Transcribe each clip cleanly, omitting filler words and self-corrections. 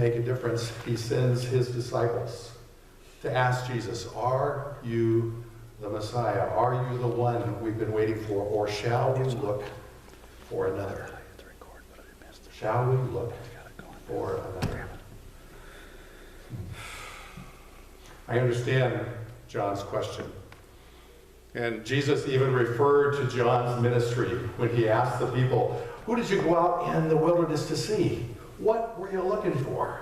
make a difference, he sends his disciples to ask Jesus, are you the Messiah? Are you the one we've been waiting for? Or shall we look for another? Shall we look for another? I understand John's question. And Jesus even referred to John's ministry when he asked the people, who did you go out in the wilderness to see? What were you looking for?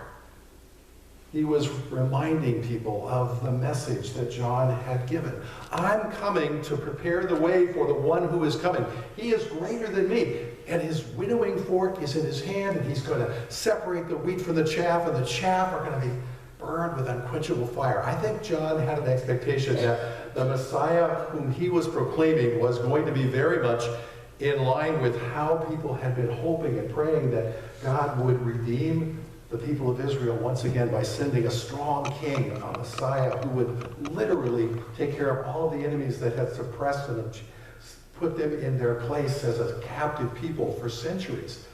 He was reminding people of the message that John had given. I'm coming to prepare the way for the one who is coming. He is greater than me, and his winnowing fork is in his hand, and he's going to separate the wheat from the chaff, and the chaff are going to be burned with unquenchable fire. I think John had an expectation that the Messiah whom he was proclaiming was going to be very much in line with how people had been hoping and praying that God would redeem the people of Israel once again by sending a strong king, a Messiah who would literally take care of all the enemies that had suppressed them and put them in their place as a captive people for centuries.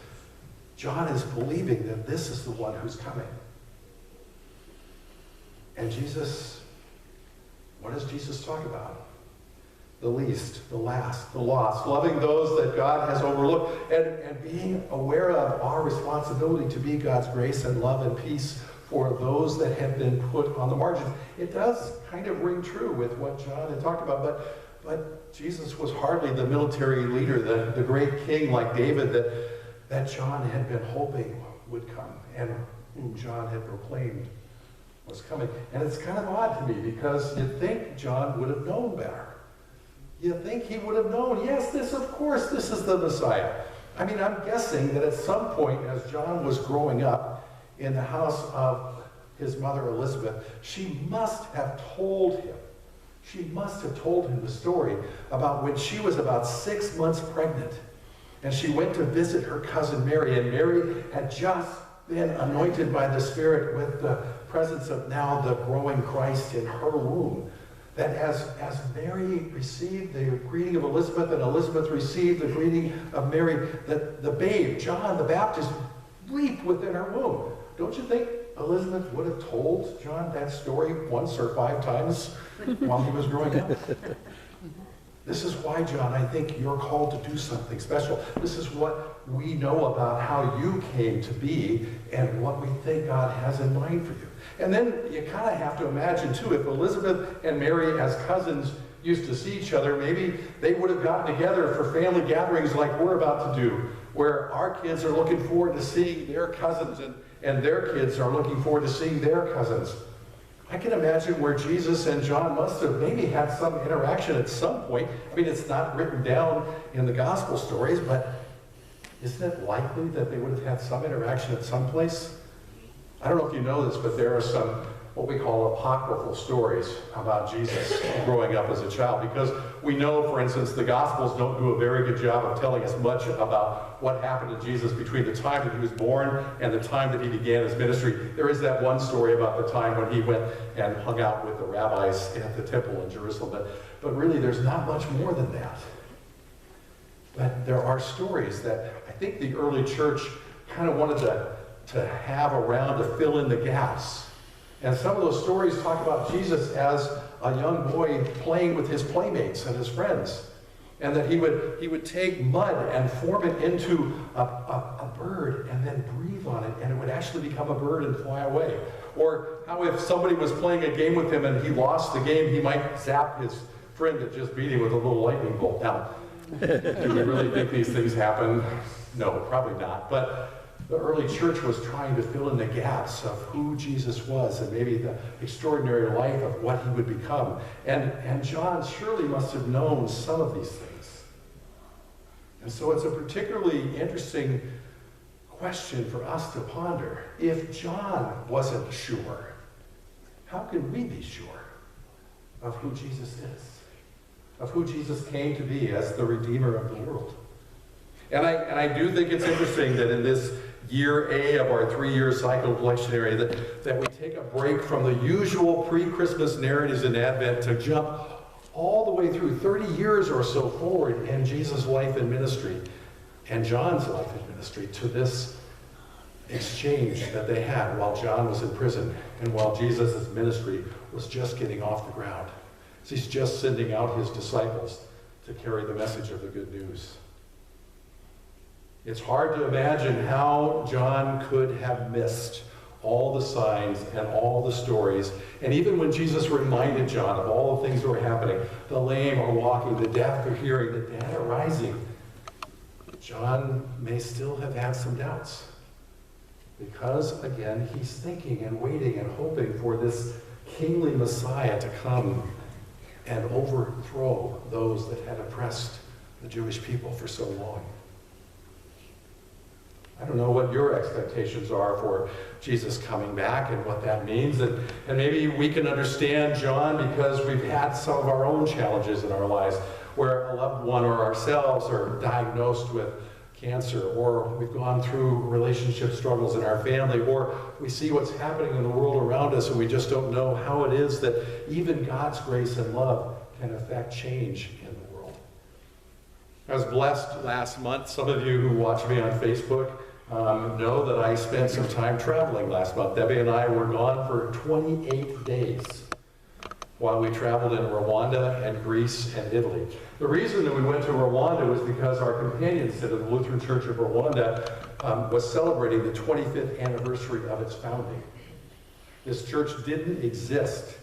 John is believing that this is the one who's coming. And Jesus, what does Jesus talk about? The least, the last, the lost, loving those that God has overlooked, and being aware of our responsibility to be God's grace and love and peace for those that have been put on the margins. It does kind of ring true with what John had talked about, but Jesus was hardly the military leader, the great king like David that John had been hoping would come, and whom John had proclaimed was coming. And it's kind of odd to me, because you'd think John would have known better. You'd think he would have known, yes, of course, this is the Messiah. I mean, I'm guessing that at some point, as John was growing up in the house of his mother Elizabeth, she must have told him the story about when she was about 6 months pregnant, and she went to visit her cousin Mary, and Mary had just been anointed by the Spirit with the presence of now the growing Christ in her womb. That as Mary received the greeting of Elizabeth, and Elizabeth received the greeting of Mary, that the babe, John the Baptist, leaped within her womb. Don't you think Elizabeth would have told John that story once or 5 times while he was growing up? This is why, John, I think you're called to do something special. This is what we know about how you came to be and what we think God has in mind for you. And then you kind of have to imagine, too, if Elizabeth and Mary as cousins used to see each other, maybe they would have gotten together for family gatherings like we're about to do, where our kids are looking forward to seeing their cousins and their kids are looking forward to seeing their cousins. I can imagine where Jesus and John must have maybe had some interaction at some point. I mean, it's not written down in the gospel stories, but isn't it likely that they would have had some interaction at some place? I don't know if you know this, but there are some what we call apocryphal stories about Jesus growing up as a child, because we know, for instance, the Gospels don't do a very good job of telling us much about what happened to Jesus between the time that he was born and the time that he began his ministry. There is that one story about the time when he went and hung out with the rabbis at the temple in Jerusalem, but really there's not much more than that. But there are stories that I think the early church kind of wanted to have around to fill in the gaps. And some of those stories talk about Jesus as a young boy playing with his playmates and his friends. And that he would take mud and form it into a bird and then breathe on it, and it would actually become a bird and fly away. Or how if somebody was playing a game with him and he lost the game, he might zap his friend that just beat him with a little lightning bolt. Now, do we really think these things happen? No, probably not. But the early church was trying to fill in the gaps of who Jesus was and maybe the extraordinary life of what he would become. And John surely must have known some of these things. And so it's a particularly interesting question for us to ponder. If John wasn't sure, how can we be sure of who Jesus is? Of who Jesus came to be as the Redeemer of the world? And I do think it's interesting that in this year A of our 3-year cycle of lectionary that we take a break from the usual pre-Christmas narratives in Advent to jump all the way through 30 years or so forward in Jesus' life and ministry and John's life and ministry to this exchange that they had while John was in prison and while Jesus' ministry was just getting off the ground. He's just sending out his disciples to carry the message of the good news. It's hard to imagine how John could have missed all the signs and all the stories. And even when Jesus reminded John of all the things that were happening, the lame are walking, the deaf are hearing, the dead are rising, John may still have had some doubts. Because, again, he's thinking and waiting and hoping for this kingly Messiah to come and overthrow those that had oppressed the Jewish people for so long. I don't know what your expectations are for Jesus coming back and what that means. And maybe we can understand John because we've had some of our own challenges in our lives where a loved one or ourselves are diagnosed with cancer, or we've gone through relationship struggles in our family, or we see what's happening in the world around us and we just don't know how it is that even God's grace and love can affect change in the world. I was blessed last month. Some of you who watch me on Facebook know that I spent some time traveling last month. Debbie and I were gone for 28 days while we traveled in Rwanda and Greece and Italy. The reason that we went to Rwanda was because our companion center, the Lutheran Church of Rwanda, was celebrating the 25th anniversary of its founding. This church didn't exist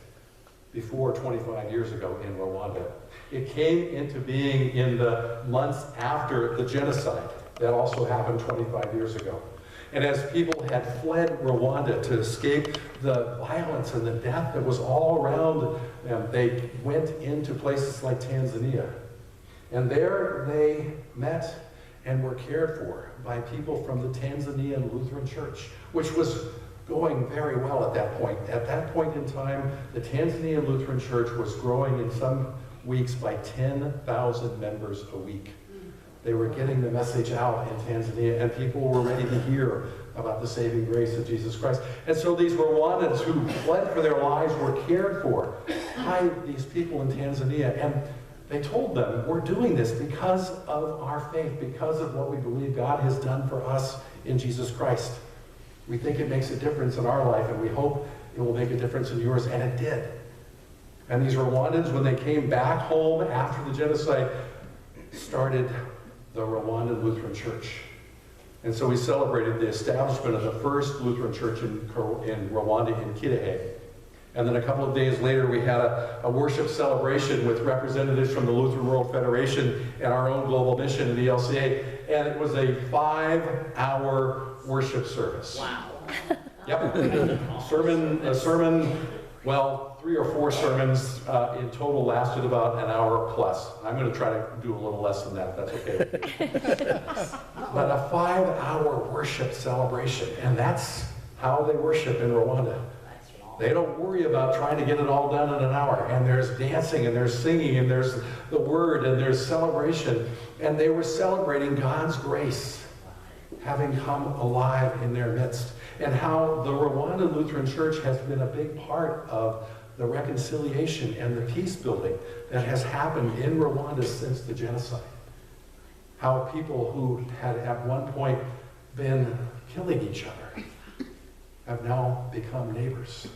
before 25 years ago in Rwanda. It came into being in the months after the genocide that also happened 25 years ago. And as people had fled Rwanda to escape the violence and the death that was all around them, they went into places like Tanzania. And there they met and were cared for by people from the Tanzanian Lutheran Church, which was going very well at that point. At that point in time, the Tanzanian Lutheran Church was growing in some weeks by 10,000 members a week. They were getting the message out in Tanzania, and people were ready to hear about the saving grace of Jesus Christ. And so these Rwandans who fled for their lives were cared for by these people in Tanzania. And they told them, we're doing this because of our faith, because of what we believe God has done for us in Jesus Christ. We think it makes a difference in our life, and we hope it will make a difference in yours, and it did. And these Rwandans, when they came back home after the genocide, started the Rwandan Lutheran Church. And so we celebrated the establishment of the first Lutheran church in Rwanda, in Kirehe. And then a couple of days later, we had a worship celebration with representatives from the Lutheran World Federation and our own global mission in the LCA. And it was a 5-hour worship service. Wow. Yep. A sermon, well, 3 or 4 sermons in total lasted about an hour plus. I'm going to try to do a little less than that, if that's okay. But a 5-hour worship celebration, and that's how they worship in Rwanda. They don't worry about trying to get it all done in an hour. And there's dancing, and there's singing, and there's the word, and there's celebration. And they were celebrating God's grace having come alive in their midst. And how the Rwandan Lutheran Church has been a big part of the reconciliation and the peace building that has happened in Rwanda since the genocide. How people who had at one point been killing each other have now become neighbors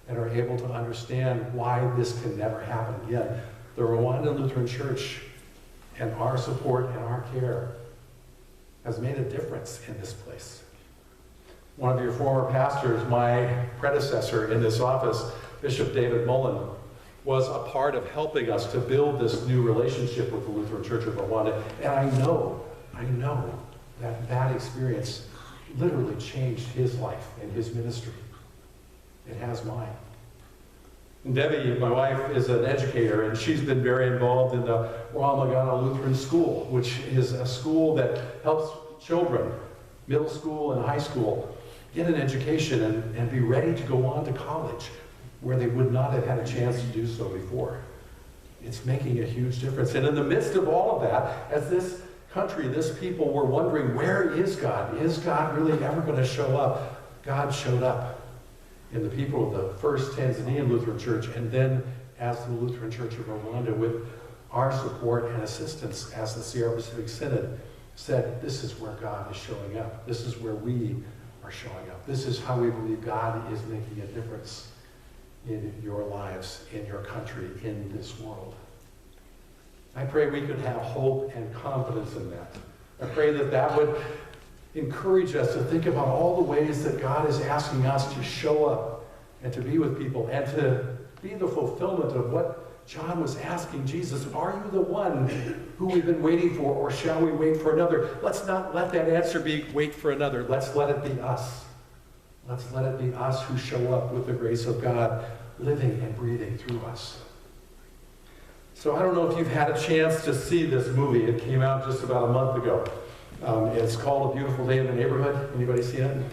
and are able to understand why this can never happen again. The Rwandan Lutheran Church and our support and our care has made a difference in this place. One of your former pastors, my predecessor in this office, Bishop David Mullen, was a part of helping us to build this new relationship with the Lutheran Church of Rwanda. And I know that experience literally changed his life and his ministry. It has mine. And Debbie, my wife, is an educator, and she's been very involved in the Ramagana Lutheran School, which is a school that helps children, middle school and high school, get an education and be ready to go on to college where they would not have had a chance to do so before. It's making a huge difference. And in the midst of all of that, as this country, this people were wondering, where is God? Is God really ever going to show up? God showed up in the people of the first Tanzanian Lutheran Church, and then as the Lutheran Church of Rwanda, with our support and assistance as the Sierra Pacific Synod said, this is where God is showing up. This is where we are showing up. This is how we believe God is making a difference in your lives, in your country, in this world. I pray we could have hope and confidence in that. I pray that that would encourage us to think about all the ways that God is asking us to show up and to be with people and to be the fulfillment of what John was asking Jesus. Are you the one who we've been waiting for, or shall we wait for another? Let's not let that answer be wait for another. Let's let it be us. Let's let it be us who show up with the grace of God living and breathing through us. So I don't know if you've had a chance to see this movie. It came out just about a month ago. It's called A Beautiful Day in the Neighborhood. Anybody seen it?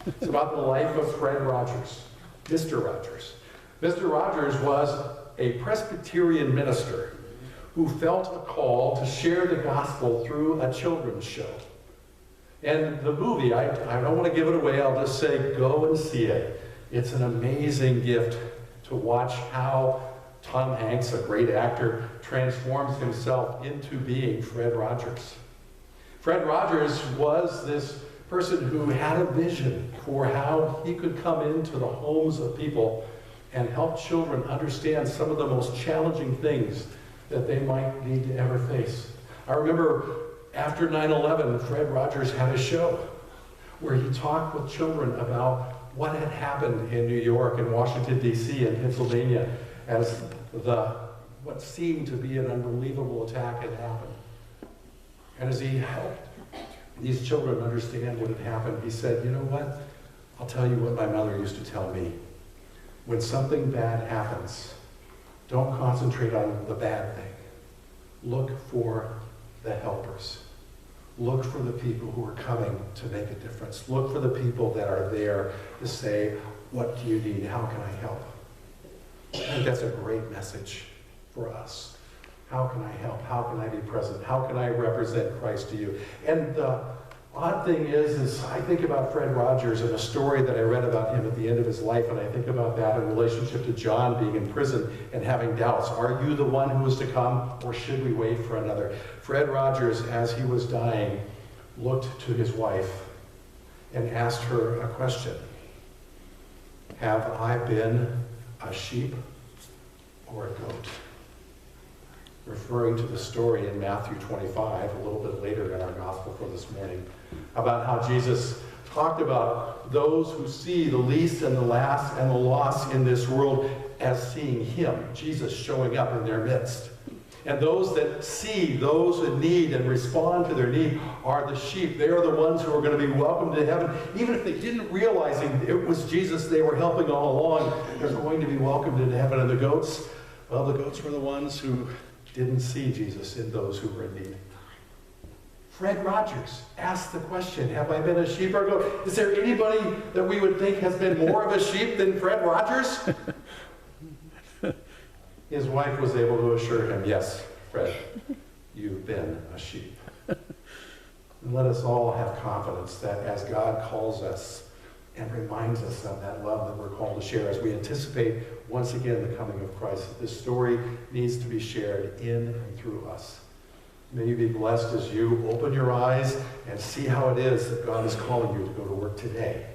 It's about the life of Fred Rogers, Mr. Rogers. Mr. Rogers was a Presbyterian minister who felt a call to share the gospel through a children's show. And the movie, I don't want to give it away, I'll just say go and see it. It's an amazing gift to watch how Tom Hanks, a great actor, transforms himself into being Fred Rogers. Fred Rogers was this person who had a vision for how he could come into the homes of people and help children understand some of the most challenging things that they might need to ever face. I remember after 9/11, Fred Rogers had a show where he talked with children about what had happened in New York and Washington, D.C. and Pennsylvania as what seemed to be an unbelievable attack had happened. And as he helped these children understand what had happened, he said, you know what? I'll tell you what my mother used to tell me. When something bad happens, don't concentrate on the bad thing. Look for the helpers. Look for the people who are coming to make a difference. Look for the people that are there to say, what do you need? How can I help? I think that's a great message for us. How can I help? How can I be present? How can I represent Christ to you? And the odd thing is I think about Fred Rogers and a story that I read about him at the end of his life, and I think about that in relationship to John being in prison and having doubts. Are you the one who is to come, or should we wait for another? Fred Rogers, as he was dying, looked to his wife and asked her a question. Have I been a sheep or a goat? Referring to the story in Matthew 25, a little bit later in our gospel for this morning, about how Jesus talked about those who see the least and the last and the lost in this world as seeing him, Jesus showing up in their midst. And those that see those in need and respond to their need are the sheep. They are the ones who are going to be welcomed to heaven. Even if they didn't realize it was Jesus they were helping all along, they're going to be welcomed into heaven. And the goats, well, the goats were the ones who didn't see Jesus in those who were in need. Fred Rogers asked the question, have I been a sheep or a goat? Is there anybody that we would think has been more of a sheep than Fred Rogers? His wife was able to assure him, yes, Fred, you've been a sheep. And let us all have confidence that as God calls us and reminds us of that love that we're called to share, as we anticipate once again the coming of Christ, this story needs to be shared in and through us. May you be blessed as you open your eyes and see how it is that God is calling you to go to work today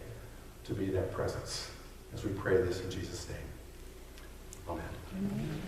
to be that presence. As we pray this in Jesus' name. Amen. Amen.